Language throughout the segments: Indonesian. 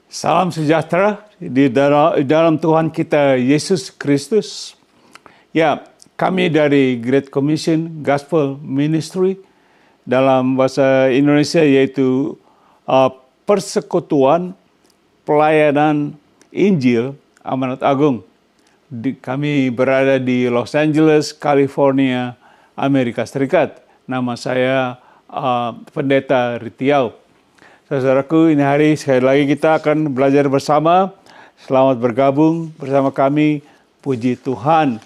Salam sejahtera di dalam Tuhan kita Yesus Kristus. Ya, kami dari Great Commission Gospel Ministry dalam bahasa Indonesia yaitu Persekutuan Pelayanan Injil Amanat Agung. Kami berada di Los Angeles, California, Amerika Serikat. Nama saya Pendeta Ritiau. Saudaraku, ini hari sekali lagi kita akan belajar bersama. Selamat bergabung bersama kami. Puji Tuhan.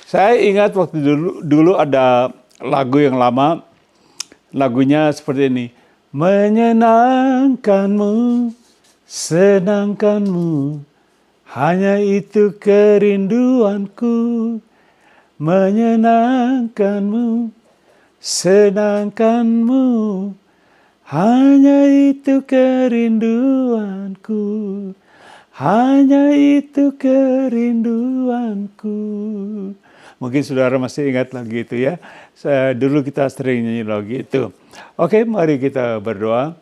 Saya ingat waktu dulu ada lagu yang lama. Lagunya seperti ini. Menyenangkanmu, senangkanmu, hanya itu kerinduanku. Menyenangkanmu, senangkanmu, hanya itu kerinduanku, hanya itu kerinduanku. Mungkin saudara masih ingat lagu itu ya. Dulu kita sering nyanyi lagu itu. Oke, mari kita berdoa.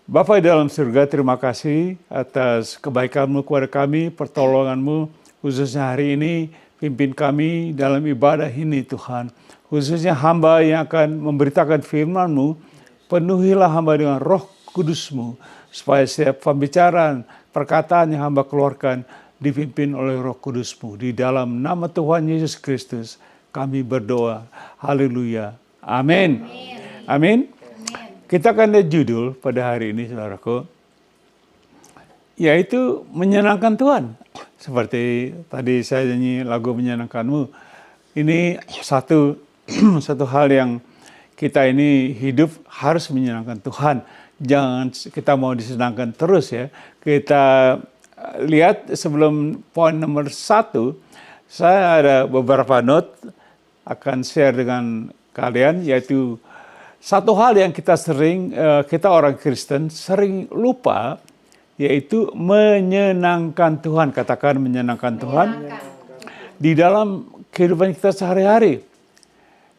Bapa di dalam surga, terima kasih atas kebaikan-Mu kepada kami, pertolongan-Mu, khususnya hari ini, pimpin kami dalam ibadah ini Tuhan. Khususnya hamba yang akan memberitakan firman-Mu, penuhilah hamba dengan Roh Kudus-Mu, supaya setiap pembicaraan, perkataan yang hamba keluarkan dipimpin oleh Roh Kudus-Mu. Di dalam nama Tuhan Yesus Kristus, kami berdoa. Haleluya. Amin. Amin. Kita akan lihat judul pada hari ini, saudaraku, yaitu menyenangkan Tuhan. Seperti tadi saya nyanyi lagu Menyenangkanmu. Ini satu hal yang kita ini hidup harus menyenangkan Tuhan. Jangan kita mau disenangkan terus ya. Kita lihat sebelum poin nomor 1, saya ada beberapa note akan share dengan kalian, yaitu satu hal yang kita orang Kristen sering lupa, yaitu menyenangkan Tuhan. Katakan menyenangkan Tuhan di dalam kehidupan kita sehari-hari.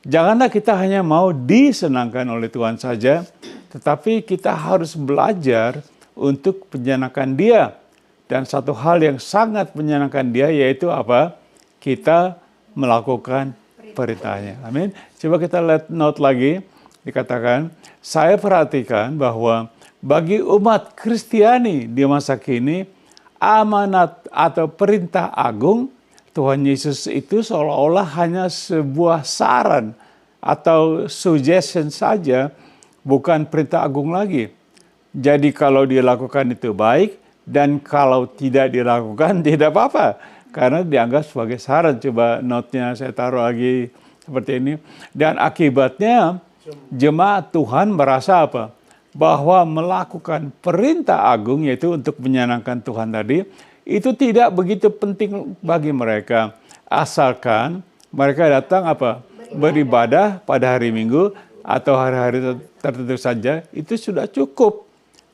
Janganlah kita hanya mau disenangkan oleh Tuhan saja, tetapi kita harus belajar untuk menyenangkan Dia. Dan satu hal yang sangat menyenangkan Dia yaitu apa? Kita melakukan perintahnya. Amin. Coba kita lihat note lagi. Dikatakan, saya perhatikan bahwa bagi umat Kristiani di masa kini, amanat atau perintah agung Tuhan Yesus itu seolah-olah hanya sebuah saran atau suggestion saja, bukan perintah agung lagi. Jadi kalau dilakukan itu baik, dan kalau tidak dilakukan tidak apa-apa, karena dianggap sebagai saran. Coba note-nya saya taruh lagi seperti ini. Dan akibatnya jemaat Tuhan merasa apa? Bahwa melakukan perintah agung, yaitu untuk menyenangkan Tuhan tadi, itu tidak begitu penting bagi mereka, asalkan mereka datang apa? Beribadah pada hari Minggu atau hari-hari tertentu saja, itu sudah cukup.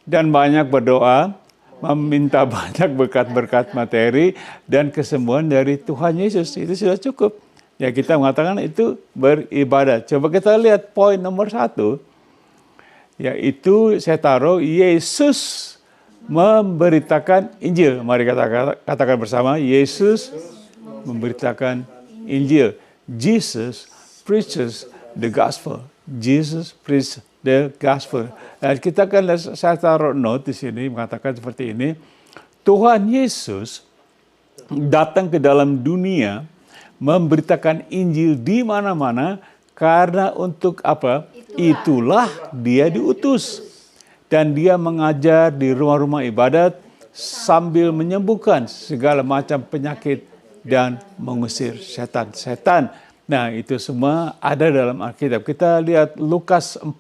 Dan banyak berdoa, meminta banyak berkat-berkat materi dan kesembuhan dari Tuhan Yesus, itu sudah cukup. Ya, kita mengatakan itu beribadah. Coba kita lihat poin nomor 1, yaitu saya taruh Yesus memberitakan Injil. Mari katakan bersama, Yesus memberitakan Injil. Jesus preaches the gospel. Jesus preaches the gospel. Dan kita kan, saya taruh note di sini mengatakan seperti ini. Tuhan Yesus datang ke dalam dunia memberitakan Injil di mana-mana karena untuk apa? Itulah dia diutus. Dan dia mengajar di rumah-rumah ibadat sambil menyembuhkan segala macam penyakit dan mengusir setan-setan. Nah, itu semua ada dalam Alkitab. Kita lihat Lukas 4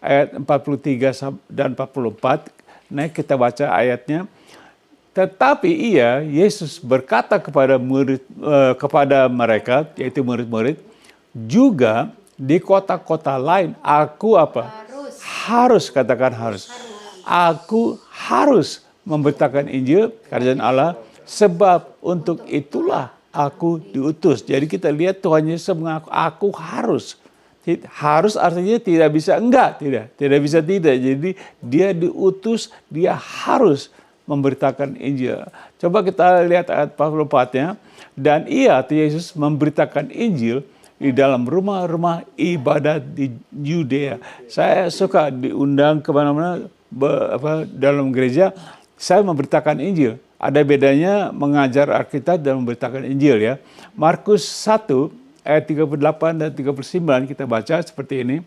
ayat 43 dan 44. Nah, kita baca ayatnya. Tetapi Yesus berkata kepada mereka, yaitu murid-murid, juga di kota-kota lain aku apa? Harus, katakan harus. Aku harus memberitakan Injil kerajaan Allah, sebab untuk itulah aku diutus. Jadi kita lihat Tuhan Yesus mengaku, aku harus. Harus artinya tidak bisa enggak, tidak bisa tidak. Jadi dia diutus, dia harus memberitakan Injil. Coba kita lihat ayat 44-nya. Dan ia, Yesus, memberitakan Injil di dalam rumah-rumah ibadat di Yudea. Saya suka diundang kemana-mana dalam gereja, saya memberitakan Injil. Ada bedanya mengajar Alkitab dan memberitakan Injil ya. Markus 1 ayat 38 dan 39 kita baca seperti ini.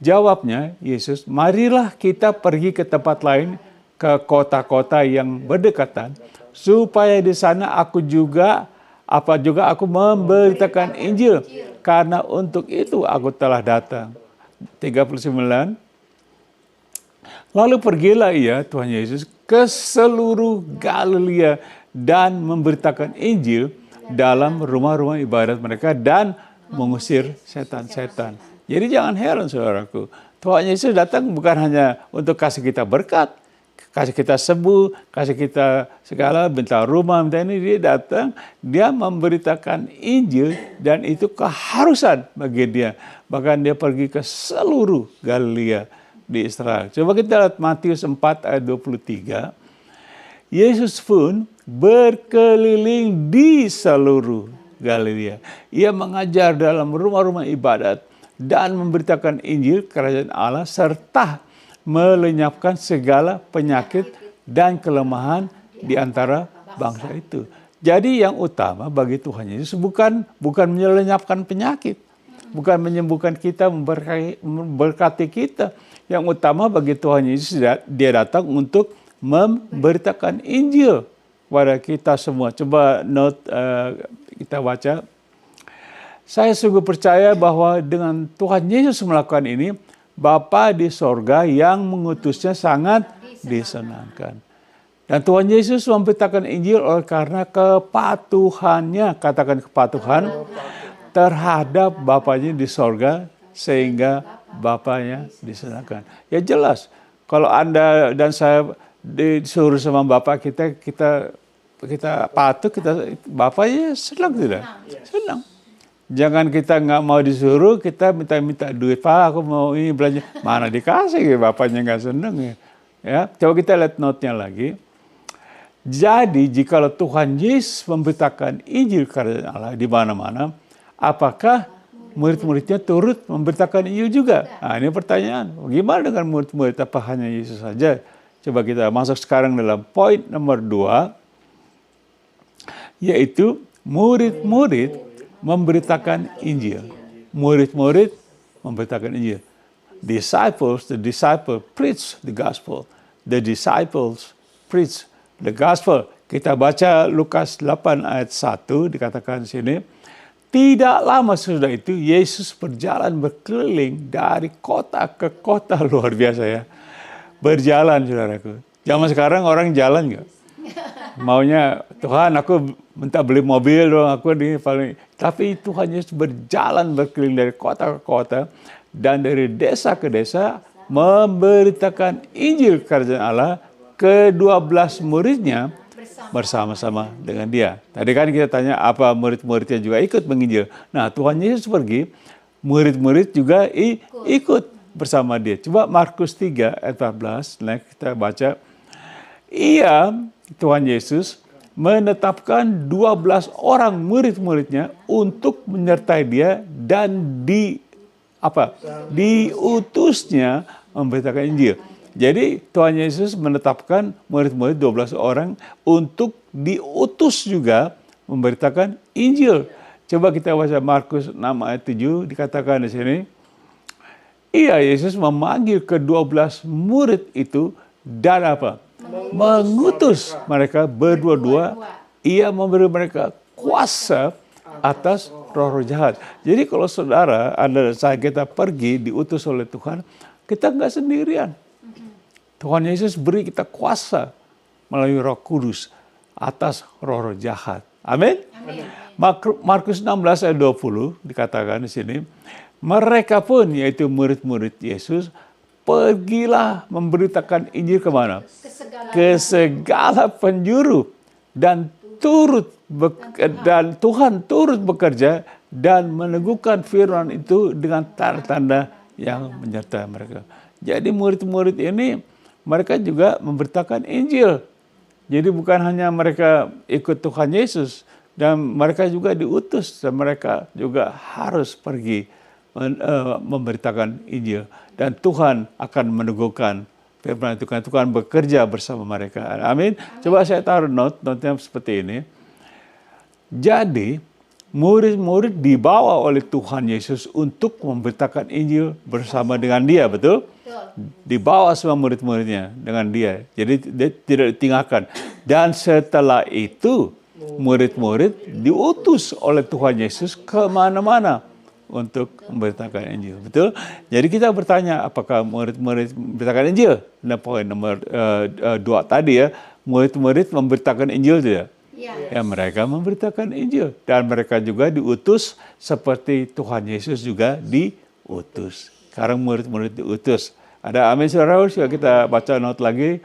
Jawabnya Yesus, marilah kita pergi ke tempat lain, ke kota-kota yang berdekatan, supaya di sana aku juga memberitakan Injil, karena untuk itu aku telah datang. 39. Lalu pergilah ia, Tuhan Yesus, ke seluruh Galilea dan memberitakan Injil dalam rumah-rumah ibadat mereka dan mengusir setan-setan. Jadi jangan heran saudaraku, Tuhan Yesus datang bukan hanya untuk kasih kita berkat, kasih kita sembuh, kasih kita segala, minta rumah, minta ini. Dia datang, dia memberitakan Injil dan itu keharusan bagi dia. Bahkan dia pergi ke seluruh Galilea di Israel. Coba kita lihat Matius 4 ayat 23. Yesus pun berkeliling di seluruh Galilea. Ia mengajar dalam rumah-rumah ibadat dan memberitakan Injil kerajaan Allah serta melenyapkan segala penyakit dan kelemahan di antara bangsa itu. Jadi yang utama bagi Tuhan Yesus bukan melenyapkan penyakit, bukan menyembuhkan kita, memberkati kita. Yang utama bagi Tuhan Yesus, dia datang untuk memberitakan Injil kepada kita semua. Coba note kita baca. Saya sungguh percaya bahwa dengan Tuhan Yesus melakukan ini, Bapa di sorga yang mengutusnya sangat disenangkan. Dan Tuhan Yesus memberitakan Injil oleh karena kepatuhannya, katakan kepatuhan, terhadap Bapanya di sorga, sehingga Bapanya disenangkan. Ya jelas, kalau Anda dan saya disuruh sama Bapak kita patuh, Bapaknya senang tidak? Senang. Jangan kita nggak mau disuruh, kita minta duit, Pak, aku mau ini belanja. Mana dikasih, Bapaknya nggak senang ya. Ya, coba kita lihat note-nya lagi. Jadi, jikalau Tuhan Yesus memberitakan Injil kerajaan Allah di mana-mana, apakah murid-muridnya turut memberitakan Injil juga? Nah, ini pertanyaan. Bagaimana dengan murid-murid? Apa hanya Yesus saja? Coba kita masuk sekarang dalam poin nomor 2, yaitu murid-murid memberitakan Injil. Murid-murid memberitakan Injil. The disciple preach the gospel. The disciples preach the gospel. Kita baca Lukas 8 ayat 1, dikatakan di sini, tidak lama sesudah itu Yesus berjalan berkeliling dari kota ke kota. Luar biasa ya. Berjalan, saudaraku. Zaman sekarang orang jalan nggak? Maunya, Tuhan aku minta beli mobil dong, aku ini paling. Tapi Tuhan Yesus berjalan berkeliling dari kota ke kota dan dari desa ke desa memberitakan Injil kerajaan Allah ke 12 muridnya bersama-sama dengan dia. Tadi kan kita tanya apa murid-muridnya juga ikut menginjil. Nah, Tuhan Yesus pergi, murid-murid juga ikut bersama dia. Coba Markus 3 ayat 14, nah kita baca. Ia, Tuhan Yesus, menetapkan 12 orang murid-muridnya untuk menyertai dia dan diutusnya memberitakan Injil. Jadi Tuhan Yesus menetapkan murid-murid 12 orang untuk diutus juga memberitakan Injil. Coba kita baca Markus 6 ayat 7, dikatakan di sini. Ia, Yesus, memanggil ke-12 murid itu dan apa? Mengutus mereka berdua-dua. Ia memberi mereka kuasa atas roh-roh jahat. Jadi kalau saudara, Anda dan saya, kita pergi diutus oleh Tuhan, kita nggak sendirian. Tuhan Yesus beri kita kuasa melalui Roh Kudus atas roh-roh jahat. Amin. Markus 16 ayat 20 dikatakan di sini, mereka pun, yaitu murid-murid Yesus, pergilah memberitakan Injil kemana? Ke segala penjuru dan Tuhan turut bekerja dan meneguhkan firman itu dengan tanda-tanda yang menyertai mereka. Jadi murid-murid ini mereka juga memberitakan Injil. Jadi bukan hanya mereka ikut Tuhan Yesus, dan mereka juga diutus dan mereka juga harus pergi memberitakan Injil. Dan Tuhan akan meneguhkan firman itu. Tuhan bekerja bersama mereka. Amin. Coba saya taruh note-nya seperti ini. Jadi murid-murid dibawa oleh Tuhan Yesus untuk memberitakan Injil bersama dengan dia, betul? Dibawa semua murid-muridnya dengan dia. Jadi dia tidak ditinggalkan. Dan setelah itu murid-murid diutus oleh Tuhan Yesus ke mana-mana untuk memberitakan Injil, betul? Jadi kita bertanya, apakah murid-murid memberitakan Injil? Nah, poin nomor 2 tadi ya, murid-murid memberitakan Injil tidak? Ya, mereka memberitakan Injil dan mereka juga diutus seperti Tuhan Yesus juga diutus. Sekarang murid-murid diutus. Ada amin saudara, juga kita baca note lagi.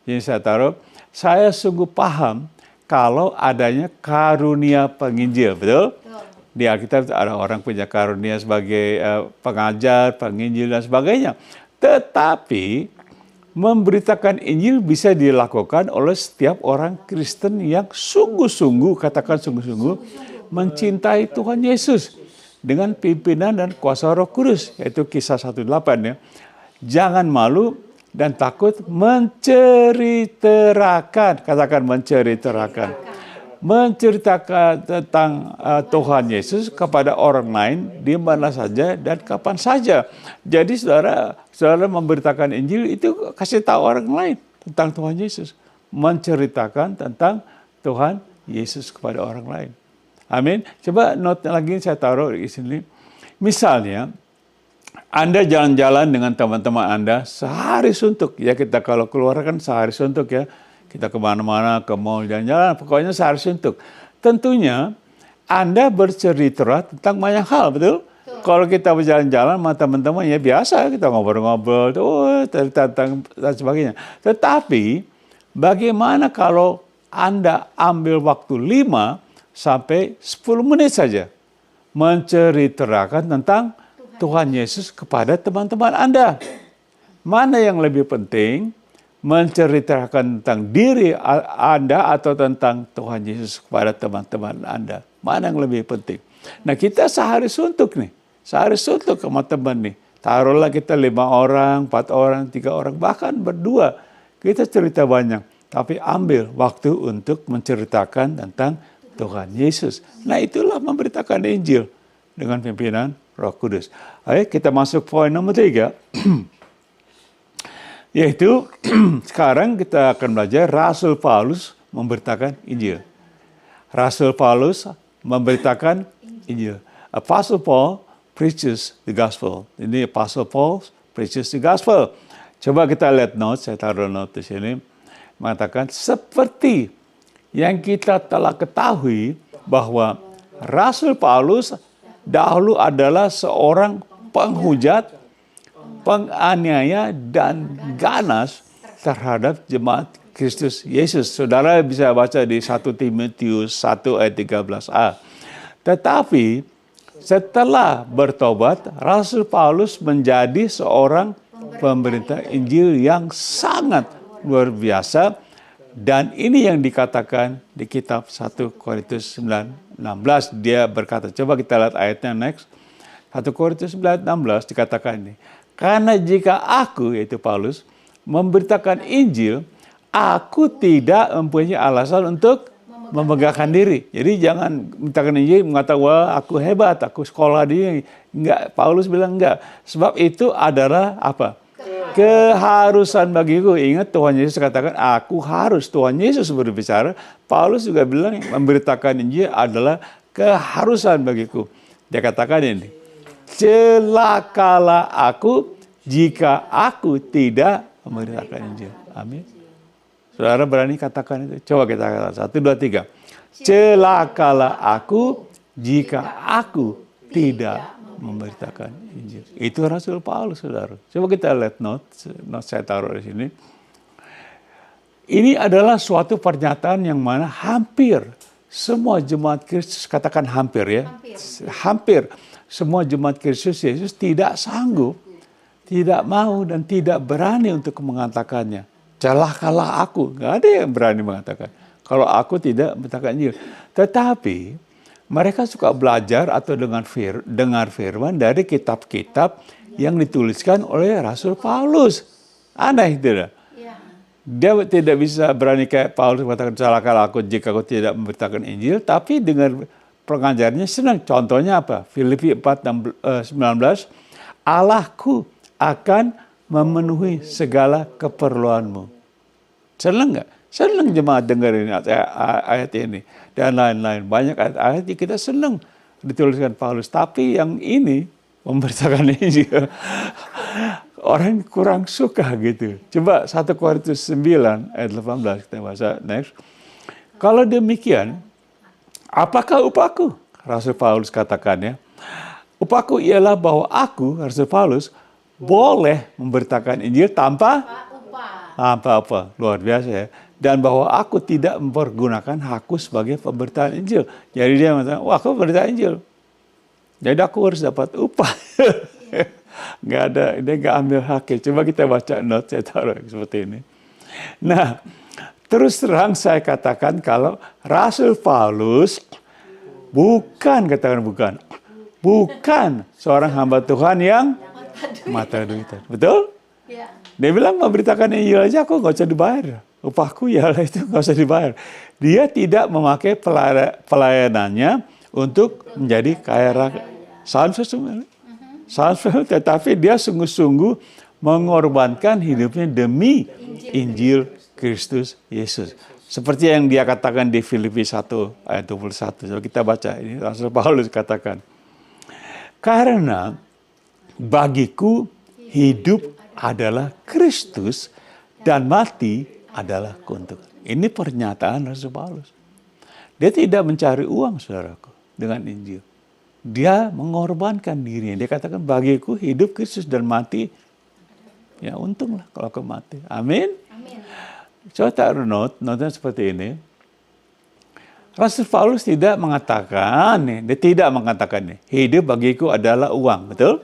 Ini saya taruh, saya sungguh paham kalau adanya karunia penginjil, betul? Di Alkitab ada orang punya karunia sebagai pengajar, penginjil dan sebagainya. Tetapi memberitakan Injil bisa dilakukan oleh setiap orang Kristen yang sungguh-sungguh, katakan sungguh-sungguh, mencintai Tuhan Yesus dengan pimpinan dan kuasa Roh Kudus, yaitu Kisah 1:8 ya. Jangan malu dan takut menceritakan, katakan menceritakan tentang Tuhan Yesus kepada orang lain di mana saja dan kapan saja. Jadi saudara memberitakan Injil itu kasih tahu orang lain tentang Tuhan Yesus, menceritakan tentang Tuhan Yesus kepada orang lain. Amin. Coba note lagi saya taruh di sini. Misalnya Anda jalan-jalan dengan teman-teman Anda sehari suntuk. Ya, kita kalau keluar kan sehari suntuk ya. Kita kemana-mana, ke mall, jalan-jalan, pokoknya sehari suntuk. Tentunya Anda bercerita tentang banyak hal, betul? Kalau kita berjalan-jalan sama teman-teman ya biasa, kita ngobrol-ngobrol, tentang dan sebagainya. Tetapi bagaimana kalau Anda ambil waktu 5 sampai 10 menit saja menceritakan tentang Tuhan Yesus kepada teman-teman Anda? Mana yang lebih penting? Menceritakan tentang diri Anda atau tentang Tuhan Yesus kepada teman-teman Anda? Mana yang lebih penting? Nah, kita sehari suntuk nih. Sehari suntuk sama teman nih. Taruhlah kita 5 orang, 4 orang, 3 orang, bahkan berdua. Kita cerita banyak. Tapi ambil waktu untuk menceritakan tentang Tuhan Yesus. Nah, itulah memberitakan Injil dengan pimpinan Roh Kudus. Ayo kita masuk poin nomor 3. Yaitu sekarang kita akan belajar Rasul Paulus memberitakan Injil. Rasul Paulus memberitakan Injil. Apostle Paul preaches the gospel. Ini Apostle Paul preaches the gospel. Coba kita lihat note, saya taruh note di sini. Mengatakan seperti yang kita telah ketahui bahwa Rasul Paulus dahulu adalah seorang penghujat, penganiaya dan ganas terhadap jemaat Kristus Yesus. Saudara bisa baca di 1 Timotius 1 ayat 13a. Tetapi setelah bertobat, Rasul Paulus menjadi seorang pemberita Injil yang sangat luar biasa. Dan ini yang dikatakan di kitab 1 Korintus 9:16. Dia berkata, coba kita lihat ayatnya next. 1 Korintus 9:16 dikatakan ini. Karena jika aku, yaitu Paulus, memberitakan Injil, aku tidak mempunyai alasan untuk memegahkan diri. Jadi jangan memberitakan Injil mengatakan, wah aku hebat, aku sekolah di enggak. Paulus bilang enggak. Sebab itu adalah apa? Keharusan bagiku. Ingat Tuhan Yesus katakan, aku harus. Tuhan Yesus berbicara. Paulus juga bilang memberitakan Injil adalah keharusan bagiku. Dia katakan ini. Celakalah aku jika aku tidak memberitakan Injil. Amin. Saudara berani katakan itu? Coba kita katakan. 1, 2, 3. Celakalah aku jika aku tidak memberitakan Injil. Itu Rasul Paulus, saudara. Coba kita lihat note saya taruh di sini. Ini adalah suatu pernyataan yang mana hampir semua jemaat Kristus, katakan hampir ya, hampir semua jemaat Kristus Yesus tidak sanggup, tidak mau dan tidak berani untuk mengatakannya. Celakalah aku, nggak ada yang berani mengatakan. Kalau aku tidak mengatakan Injil. Tetapi mereka suka belajar atau dengar firman dari kitab-kitab yang dituliskan oleh Rasul Paulus. Aneh tidak? Dia tidak bisa berani kayak Paulus mengatakan celakalah aku jika aku tidak memberitakan Injil, tapi dengan pengajarnya senang. Contohnya apa? Filipi 4:19, Allahku akan memenuhi segala keperluanmu. Senang nggak? Senang jemaat dengerin ayat ini dan lain-lain. Banyak ayat-ayat yang kita senang dituliskan Paulus, tapi yang ini memberitakan Injil. Orang kurang suka gitu. Coba 1 Korintus 9 ayat 18 kita baca next. Kalau demikian, apakah upahku? Rasul Paulus katakannya, upahku ialah bahwa aku, Rasul Paulus, boleh memberitakan Injil tanpa apa. Luar biasa ya. Dan bahwa aku tidak mempergunakan hakku sebagai pemberitaan Injil. Jadi dia mengatakan, wah aku memberitakan Injil. Jadi aku harus dapat upah. Nggak ada, dia nggak ambil haknya. Coba kita baca note, saya taruh seperti ini. Nah, terus terang saya katakan kalau Rasul Paulus bukan seorang hamba Tuhan yang mata duitan. Betul? Dia bilang memberitakan Injil aja aku nggak usah dibayar. Upahku ya itu nggak usah dibayar. Dia tidak memakai pelayanannya untuk menjadi kaya raya. Tetapi dia sungguh-sungguh mengorbankan hidupnya demi Injil Kristus Yesus. Seperti yang dia katakan di Filipi 1 ayat 21. Coba kita baca ini Rasul Paulus katakan. Karena bagiku hidup adalah Kristus dan mati adalah keuntungan. Ini pernyataan Rasul Paulus. Dia tidak mencari uang, saudaraku, dengan Injil. Dia mengorbankan dirinya. Dia katakan bagiku hidup Kristus dan mati. Ya untunglah kalau aku mati. Amin. Coba taruh notnya seperti ini. Rasul Paulus tidak mengatakan, dia tidak mengatakan hidup bagiku adalah uang, betul?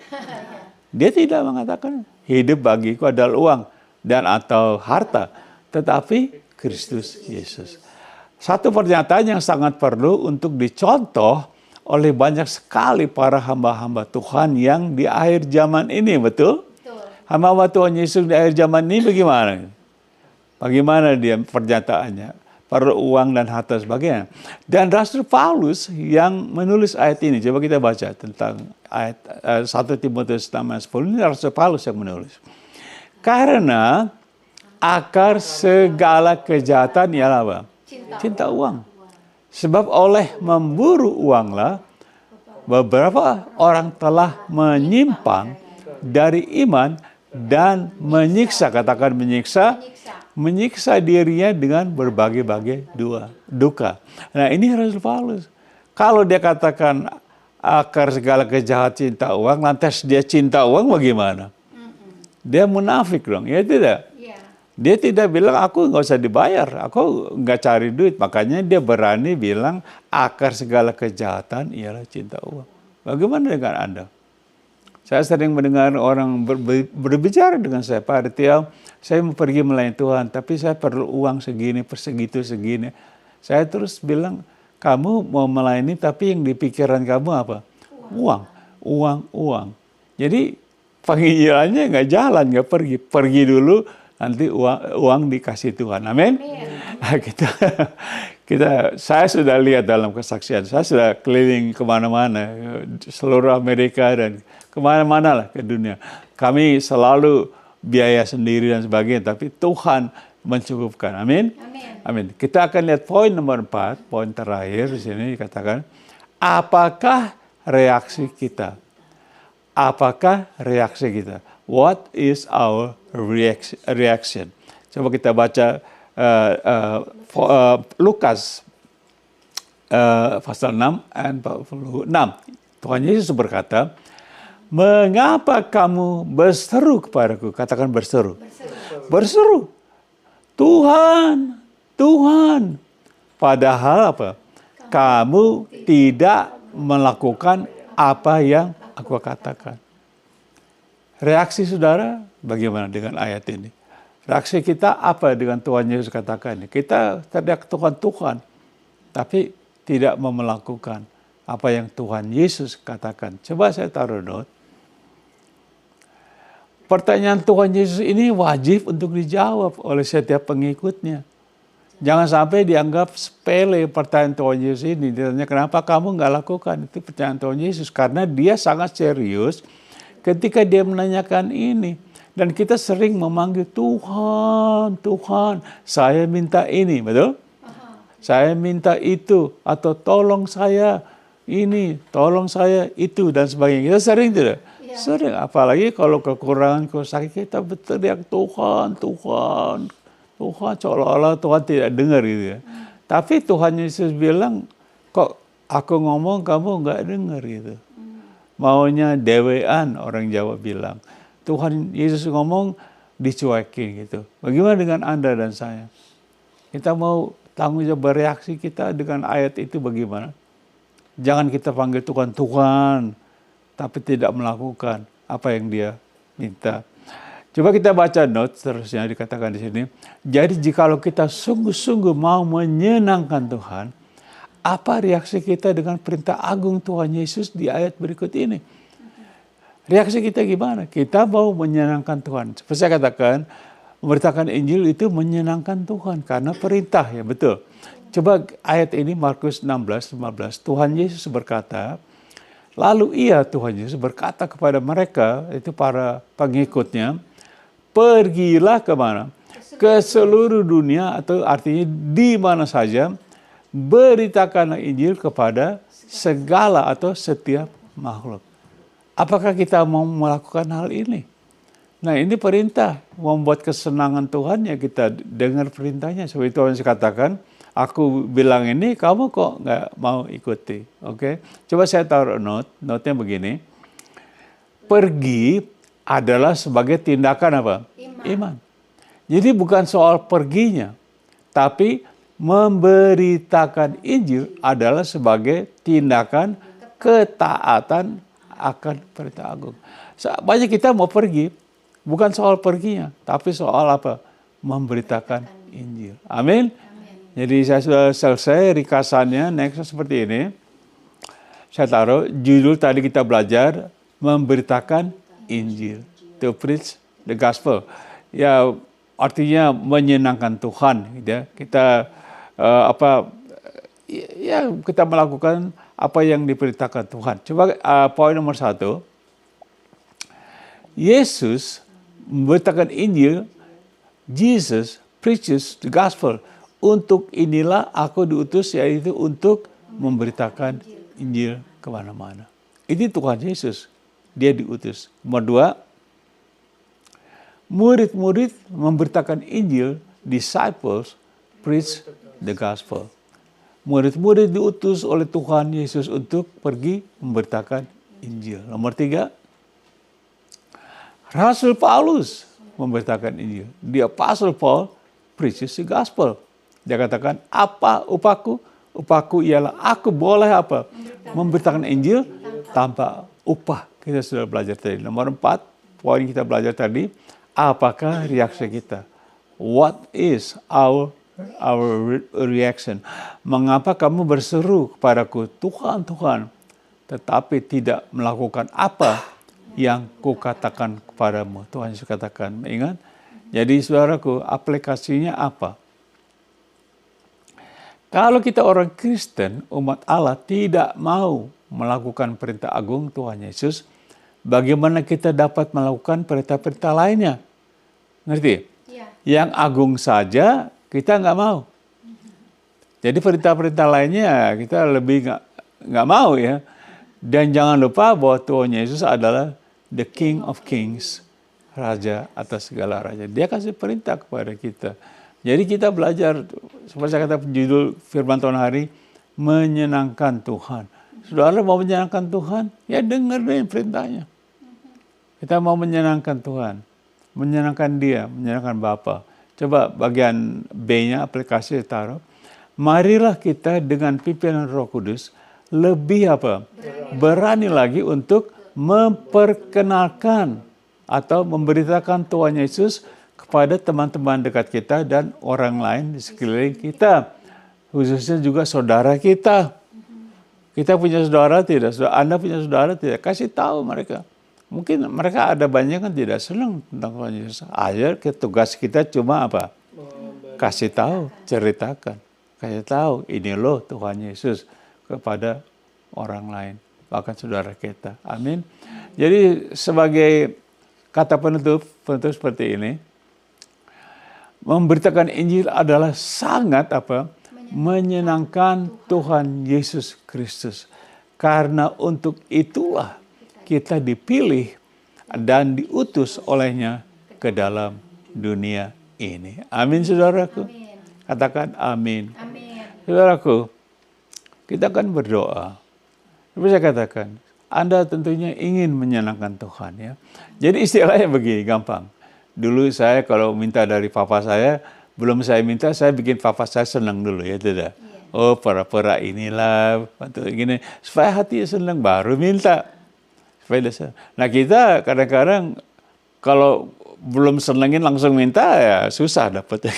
Dia tidak mengatakan hidup bagiku adalah uang dan atau harta, tetapi Kristus Yesus. Satu pernyataan yang sangat perlu untuk dicontoh oleh banyak sekali para hamba-hamba Tuhan yang di akhir zaman ini, betul? Hamba-hamba Tuhan Yesus di akhir zaman ini bagaimana? Bagaimana dia pernyataannya? Perlu uang dan harta sebagainya. Dan Rasul Paulus yang menulis ayat ini, coba kita baca tentang ayat 1 Timotius 6:10, ini Rasul Paulus yang menulis. Karena akar segala kejahatan ialah apa? Cinta uang. Sebab oleh memburu uanglah beberapa orang telah menyimpang dari iman dan menyiksa, katakan menyiksa dirinya dengan berbagai-bagai duka. Nah ini Rasul Paulus. Kalau dia katakan akar segala kejahatan cinta uang, lantas dia cinta uang bagaimana? Dia munafik dong, ya tidak? Dia tidak bilang aku nggak usah dibayar, aku nggak cari duit. Makanya dia berani bilang akar segala kejahatan ialah cinta uang. Bagaimana dengan Anda? Saya sering mendengar orang berbicara dengan saya, Pak Aditya, saya mau pergi melayani Tuhan, tapi saya perlu uang segini, segini. Saya terus bilang, kamu mau melayani tapi yang di pikiran kamu apa? Uang. Jadi panggilannya nggak jalan, nggak pergi. Pergi dulu, nanti uang dikasih Tuhan. Amin. Saya sudah lihat dalam kesaksian. Saya sudah keliling kemana-mana, seluruh Amerika dan kemana-mana lah ke dunia. Kami selalu biaya sendiri dan sebagainya, tapi Tuhan mencukupkan. Amin. Amin. Kita akan lihat poin nomor 4, poin terakhir di sini dikatakan, apakah reaksi kita? What is our reaction? Coba kita baca Lukas pasal 6 ayat 46. Tuhan Yesus berkata, mengapa kamu berseru kepadaku? Katakan berseru. Berseru. Tuhan. Padahal apa? kamu tidak melakukan apa yang aku katakan. Reaksi saudara bagaimana dengan ayat ini? Reaksi kita apa dengan Tuhan Yesus katakan? Kita teriak Tuhan, tapi tidak mau melakukan apa yang Tuhan Yesus katakan. Coba saya taruh note. Pertanyaan Tuhan Yesus ini wajib untuk dijawab oleh setiap pengikutnya. Jangan sampai dianggap sepele pertanyaan Tuhan Yesus ini. Ditanya kenapa kamu nggak lakukan? Itu pertanyaan Tuhan Yesus. Karena dia sangat serius ketika dia menanyakan ini. Dan kita sering memanggil Tuhan, Tuhan, saya minta ini, betul? Saya minta itu, atau tolong saya ini, tolong saya itu, dan sebagainya. Kita sering tidak? Sering, apalagi kalau kekurangan, kalau sakit, kita berteriak Tuhan, Tuhan, Tuhan, seolah-olah Tuhan tidak dengar gitu ya. Tapi Tuhan Yesus bilang, kok aku ngomong kamu nggak dengar gitu. Maunya dewean, orang Jawa bilang. Tuhan Yesus ngomong dicuekin gitu. Bagaimana dengan Anda dan saya? Kita mau tanggung jawab bereaksi kita dengan ayat itu bagaimana? Jangan kita panggil Tuhan, Tuhan, tapi tidak melakukan apa yang dia minta. Coba kita baca note seterusnya dikatakan di sini. Jadi jikalau kita sungguh-sungguh mau menyenangkan Tuhan, apa reaksi kita dengan perintah agung Tuhan Yesus di ayat berikut ini? Reaksi kita gimana? Kita mau menyenangkan Tuhan. Seperti saya katakan, memberitakan Injil itu menyenangkan Tuhan karena perintah, ya betul. Coba ayat ini Markus 16:15. Tuhan Yesus berkata, lalu Tuhan Yesus berkata kepada mereka, itu para pengikutnya, pergilah kemana? Ke seluruh dunia, atau artinya di mana saja, beritakanlah Injil kepada segala atau setiap makhluk. Apakah kita mau melakukan hal ini? Nah ini perintah, membuat kesenangan Tuhan ya kita dengar perintahnya. Seperti Tuhan katakan, aku bilang ini, kamu kok nggak mau ikuti. Oke? Coba saya taruh note-nya begini. Pergi adalah sebagai tindakan apa? Iman. Jadi bukan soal perginya, tapi memberitakan Injil adalah sebagai tindakan ketaatan akan perintah agung. Banyak kita mau pergi, bukan soal perginya, tapi soal apa? Memberitakan Injil. Amin. Jadi saya sudah selesai ringkasannya. Next seperti ini. Saya taruh judul tadi kita belajar, memberitakan Injil. To preach the gospel. Ya artinya menyenangkan Tuhan. Gitu ya. Kita kita melakukan apa yang diperintahkan Tuhan. Coba poin nomor 1. Yesus memberitakan Injil. Jesus preaches the gospel. Untuk inilah aku diutus, yaitu untuk memberitakan Injil kemana-mana. Ini Tuhan Yesus. Dia diutus. Nomor 2. Murid-murid memberitakan Injil. Disciples preach the gospel. Murid-murid diutus oleh Tuhan Yesus untuk pergi memberitakan Injil. Nomor 3. Rasul Paulus memberitakan Injil. The Apostle Paul preaches the gospel. Dia katakan, apa upahku? Upahku ialah aku boleh apa? Memberitakan Injil tanpa upah. Kita sudah belajar tadi. Nomor 4, poin kita belajar tadi. Apakah reaksi kita? What is our reaction? Mengapa kamu berseru kepadaku, Tuhan, Tuhan, tetapi tidak melakukan apa yang kukatakan kepadamu? Tuhan Yesus katakan, ingat? Jadi saudaraku, aplikasinya apa? Kalau kita orang Kristen, umat Allah tidak mau melakukan perintah agung Tuhan Yesus, bagaimana kita dapat melakukan perintah-perintah lainnya? Ngerti? Ya. Yang agung saja kita nggak mau. Jadi perintah-perintah lainnya kita lebih nggak mau ya. Dan jangan lupa bahwa Tuhan Yesus adalah the King of Kings, Raja atas segala raja. Dia kasih perintah kepada kita. Jadi kita belajar, seperti saya kata judul firman Tuhan hari, menyenangkan Tuhan. Saudara mau menyenangkan Tuhan? Ya dengar deh perintahnya. Kita mau menyenangkan Tuhan, menyenangkan Dia, menyenangkan Bapa. Coba bagian B-nya aplikasi taruh. marilah kita dengan pimpinan Roh Kudus lebih apa? Berani lagi untuk memperkenalkan atau memberitakan Tuhan Yesus kepada teman-teman dekat kita dan orang lain di sekeliling kita. Khususnya juga saudara kita. Kita punya saudara tidak? Anda punya saudara tidak? Kasih tahu mereka. Mungkin mereka ada banyak kan tidak senang tentang Tuhan Yesus. Aja tugas kita cuma apa? Kasih tahu, ceritakan. Kasih tahu, ini loh Tuhan Yesus kepada orang lain. Bahkan saudara kita. Amin. Jadi sebagai kata penutup seperti ini. Memberitakan Injil adalah sangat apa? Menyenangkan Tuhan Yesus Kristus. Karena untuk itulah kita dipilih dan diutus olehnya ke dalam dunia ini. Amin, saudaraku. Amin. Katakan amin. Amin. Saudaraku, kita akan berdoa. Tapi saya katakan, Anda tentunya ingin menyenangkan Tuhan, ya. Jadi istilahnya begini, gampang. Dulu saya kalau minta dari papa saya, belum saya minta, saya bikin papa saya senang dulu, ya tidak. Oh, pera-pera inilah, gini, supaya hati senang, baru minta. Supaya dia senang. Nah, kita kadang-kadang kalau belum senengin langsung minta, ya susah dapetnya.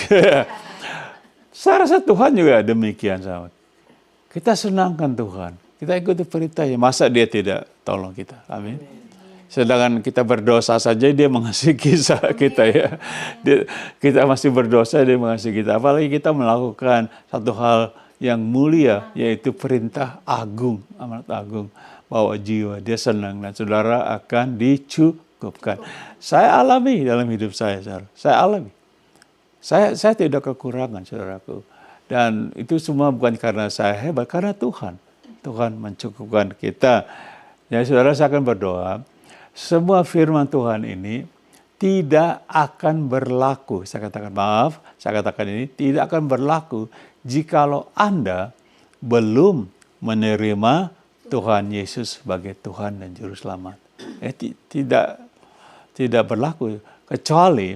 Saya rasa Tuhan juga demikian, sahabat. Kita senangkan Tuhan. Kita ikuti perintahnya. Masa dia tidak tolong kita? Amin. Sedangkan kita berdosa saja, dia mengasihi kita, ya. Kita masih berdosa, dia mengasihi kita. Apalagi kita melakukan satu hal yang mulia, yaitu perintah agung, amanat agung. Bawa jiwa, dia senang. Dan saudara akan dicukupkan. Saya alami dalam hidup saya, saudara. Saya alami. Saya tidak kekurangan, saudaraku. Dan itu semua bukan karena saya hebat, karena Tuhan. Tuhan mencukupkan kita. Ya, saudara, saya akan berdoa. Semua firman Tuhan ini tidak akan berlaku. Saya katakan ini tidak akan berlaku jikalau Anda belum menerima Tuhan Yesus sebagai Tuhan dan Juru Selamat. Tidak berlaku. Kecuali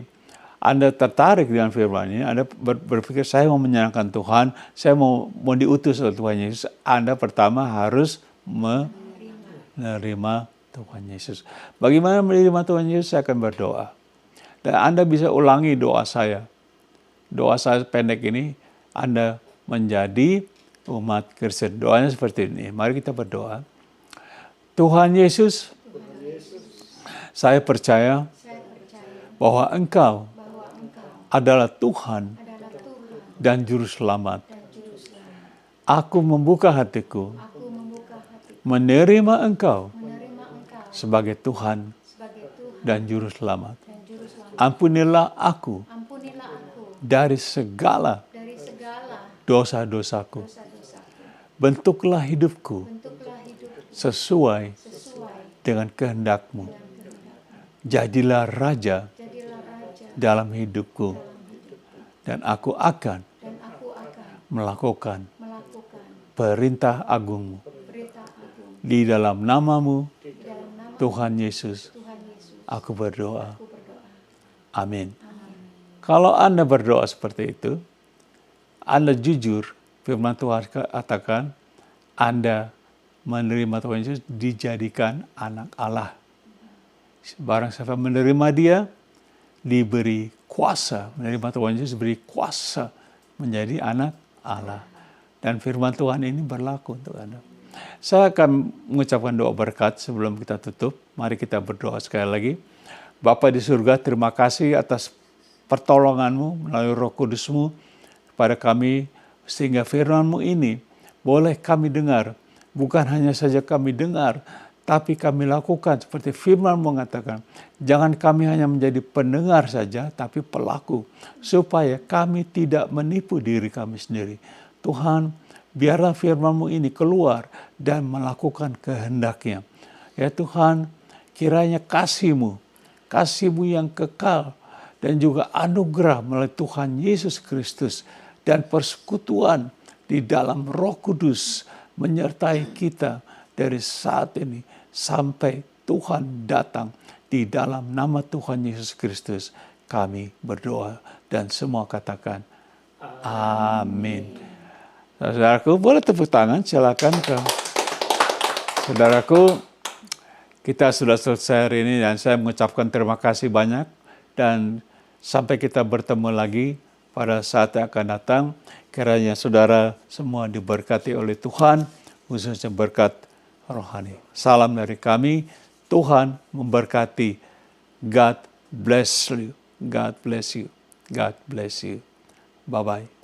Anda tertarik dengan firman ini, Anda berpikir saya mau menyenangkan Tuhan, saya mau diutus oleh Tuhan Yesus. Anda pertama harus menerima Tuhan Yesus. Bagaimana menerima Tuhan Yesus? Saya akan berdoa. Dan Anda bisa ulangi doa saya. Doa saya pendek ini, Anda menjadi umat Kristen. Doanya seperti ini. Mari kita berdoa. Tuhan Yesus, saya percaya bahwa Engkau adalah Tuhan dan Juru Selamat. Aku membuka hatiku menerima Engkau sebagai Tuhan dan Juru Selamat. Ampunilah aku dari segala dosa-dosaku. Bentuklah hidupku sesuai dengan kehendak-Mu. Jadilah Raja dalam hidupku, dan aku akan melakukan perintah agung-Mu. Di dalam nama-Mu, Tuhan Yesus, aku berdoa. Amin. Kalau Anda berdoa seperti itu, Anda jujur, firman Tuhan katakan, Anda menerima Tuhan Yesus dijadikan anak Allah. Barang siapa menerima Dia, diberi kuasa, menerima Tuhan Yesus diberi kuasa menjadi anak Allah. Dan firman Tuhan ini berlaku untuk Anda. Saya akan mengucapkan doa berkat sebelum kita tutup. Mari kita berdoa sekali lagi. Bapa di surga, terima kasih atas pertolongan-Mu melalui Roh Kudus-Mu kepada kami, sehingga firman-Mu ini boleh kami dengar. Bukan hanya saja kami dengar, tapi kami lakukan seperti firman mengatakan, jangan kami hanya menjadi pendengar saja, tapi pelaku, supaya kami tidak menipu diri kami sendiri. Tuhan, biarlah firman-Mu ini keluar dan melakukan kehendak-Nya. Ya Tuhan, kiranya kasih-Mu yang kekal, dan juga anugerah melalui Tuhan Yesus Kristus, dan persekutuan di dalam Roh Kudus menyertai kita dari saat ini sampai Tuhan datang. Di dalam nama Tuhan Yesus Kristus kami berdoa, dan semua katakan amin. Saudaraku, boleh tepuk tangan, silakan. Saudaraku, kita sudah selesai hari ini dan saya mengucapkan terima kasih banyak. Dan sampai kita bertemu lagi pada saat yang akan datang, kiranya saudara semua diberkati oleh Tuhan, khususnya berkat rohani. Salam dari kami, Tuhan memberkati. God bless you. God bless you. God bless you. Bye-bye.